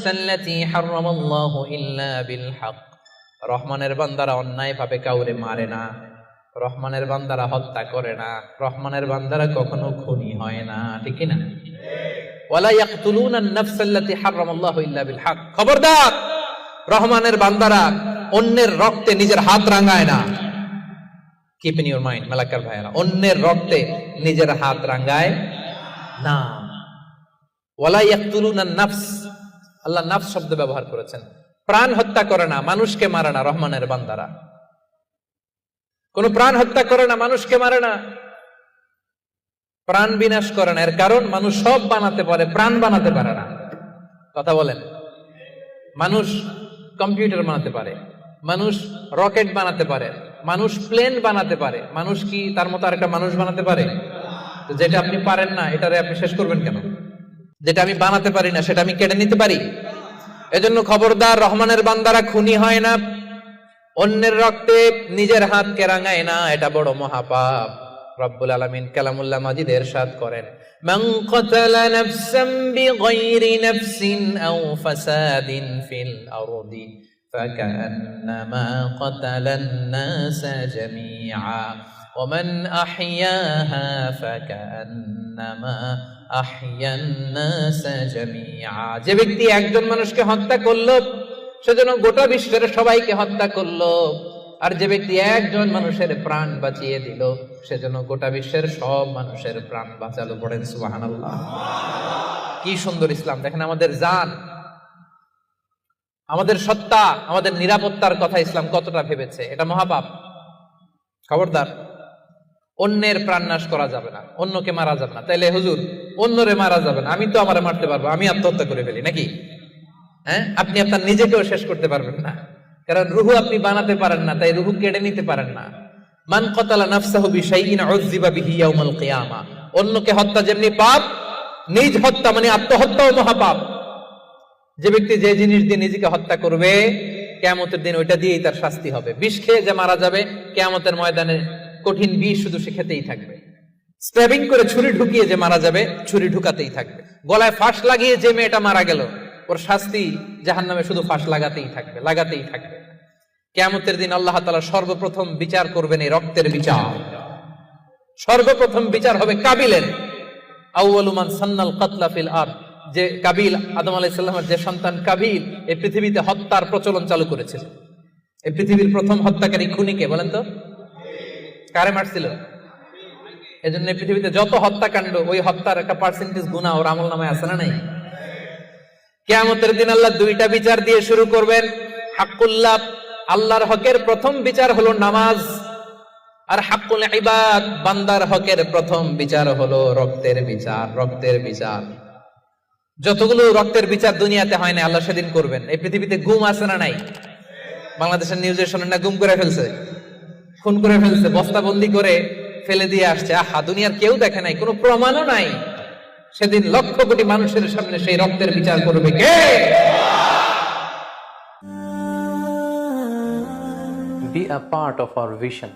নাফসাল্লাতী হারামাল্লাহু ইল্লা বিল হক। রহমানের বান্দারা অন্যায়ভাবে কাউরে মারে না, রহমানের বান্দারা হত্যা করে না, রহমানের বান্দারা কখনো খুনি হয় না, ঠিক কি না? ওয়ালা ইয়াকতুলুনা আন-নাফসাল্লাতী হারামাল্লাহু ইল্লা বিল হক। খবরদার, রহমানের বান্দারা অন্যের রক্তে নিজের হাত রাঙায় না। Keep in your mind Malakar ভাইরা, অন্যের রক্তে নিজের হাত রাঙায় না। ওয়ালা ইয়াকতুলুনা আন-নাফস, আল্লাহ নাফস শব্দ ব্যবহার করেছেন। প্রাণ হত্যা করে না, মানুষকে মারে না রহমানের বান্দারা। কোন প্রাণ হত্যা করে না, মানুষকে মারে না, প্রাণ বিনাশ করে না। এর কারণ মানুষ সব বানাতে পারে, প্রাণ বানাতে পারে না। কথা বলেন। মানুষ কম্পিউটার বানাতে পারে, মানুষ রকেট বানাতে পারে, মানুষ প্লেন বানাতে পারে। মানুষ কি তার মতো আরেকটা মানুষ বানাতে পারে? যেটা আপনি পারেন না এটারে আপনি শেষ করবেন কেন? যেটা আমি বানাতে পারি না সেটা আমি কেড়ে নিতে পারি? এজন্য খবরদার, রহমানের বান্দারা খুনি হয় না, অন্যের রক্তে নিজের হাতকে রাঙায় না, এটা বড় মহাপাপ। রব্বুল আলামিন কালামুল্লাহ মাজিদ ইরশাদ করেন, মান কাতালা নাফসান বিগাইরি নাফসিন আও ফাসাদিন ফিল আরদি ফাকান্নামা কাতালান নাসা জামিআ ওয়া মান আহইয়াহা ফাকান্নামা আহইয়ান নাসা জামিআ। যে ব্যক্তি একজন মানুষকে হত্যা করলো সেজন্য গোটা বিশ্বের সবাইকে হত্যা করলো, আর যে ব্যক্তি একজন মানুষের প্রাণ বাঁচিয়ে দিল সেজন্য গোটা বিশ্বের সব মানুষের প্রাণ বাঁচালো। পড়েন সুবহানাল্লাহ। কি সুন্দর ইসলাম! দেখেন, আমাদের জান, আমাদের সত্তা, আমাদের নিরাপত্তার কথা ইসলাম কতটা ভেবেছে। এটা মহাপাপ। খবরদার, অন্যের প্রাণ নাশ করা যাবে না, অন্যকে মারা যাবে না। তাইলে হুজুর, অন্যরে মারা যাবে না, আমি তো আমারে মারতে পারবো, আমি আত্মহত্যা করে ফেলি নাকি? হ্যাঁ, আপনি আপনার নিজেকেও শেষ করতে পারবেন না, কারণ রুহু আপনি বানাতে পারেন না, তাই রুহু কেড়ে নিতে পারেন না। মান কাতালা নাফসাহু বিশাইইন উযযিবা বিহি ইয়াউমাল কিয়ামা। অন্যকে হত্যা যেমনি পাপ, নিজ হত্যা মানে আত্মহত্যাও মহাপাপ। যে ব্যক্তি যে জিনিস দিয়ে নিজেকে হত্যা করবে, কিয়ামতের দিন ওইটা দিয়েই তার শাস্তি হবে। বিষ খেয়ে যে মারা যাবে, কিয়ামতের ময়দানে কঠিন বিষ শুধু সে খেতেই থাকবে। স্ট্যাবিং করে ছুরি ঢুকিয়ে যে মারা যাবে, ছুরি ঢুকাতেই থাকবে। গলায় ফাঁস লাগিয়ে যে মেয়েটা মারা গেল, ওর শাস্তি জাহান্নামে শুধু ফাঁস লাগাতেই থাকবে, লাগাতেই থাকবে। কিয়ামতের দিন আল্লাহ তাআলা সর্বপ্রথম বিচার করবেন এই রক্তের বিচার। সর্বপ্রথম বিচার হবে কাবিলের। আউয়ালু মান সান্নাল কাতলা ফিল আরদ। যে কাবিল, আদম আলাইহিস সালামের যে সন্তান কাবিল, এই পৃথিবীতে হত্যার প্রচলন চালু করেছিল। এই পৃথিবীর প্রথম হত্যাকারী খুনিকে বলেন তো? কারে মারছিল? এজন্য পৃথিবীতে যত হত্যাকাণ্ড, ওই হত্যার একটা পার্সেন্টেজ গুনাহ ওর আমলনামায় আছে না নাই? কিয়ামতের দিন আল্লাহ দুইটা বিচার দিয়ে শুরু করবেন। হাক্কুল্লাহ, আল্লাহর হকের প্রথম বিচার হলো নামাজ, আর হাক্কুল ইবাদ, বান্দার হকের প্রথম বিচার হলো রক্তের বিচার। রক্তের বিচার, যতগুলো রক্তের বিচার দুনিয়াতে হয় না, আল্লাহ সেদিন করবেন। এই পৃথিবীতে গুম আছে না নাই? বাংলাদেশের নিউজে শোনেন না, গুম করে ফেলছে, খুন করে ফেলছে, বস্তাবন্দি করে ফেলে দিয়ে আসছে। আহা, দুনিয়ার কেউ দেখে নাই, কোনো প্রমাণও নাই। সেদিন লক্ষ কোটি মানুষের সামনে সেই রক্তের বিচার করবে কে? Be a part of our vision.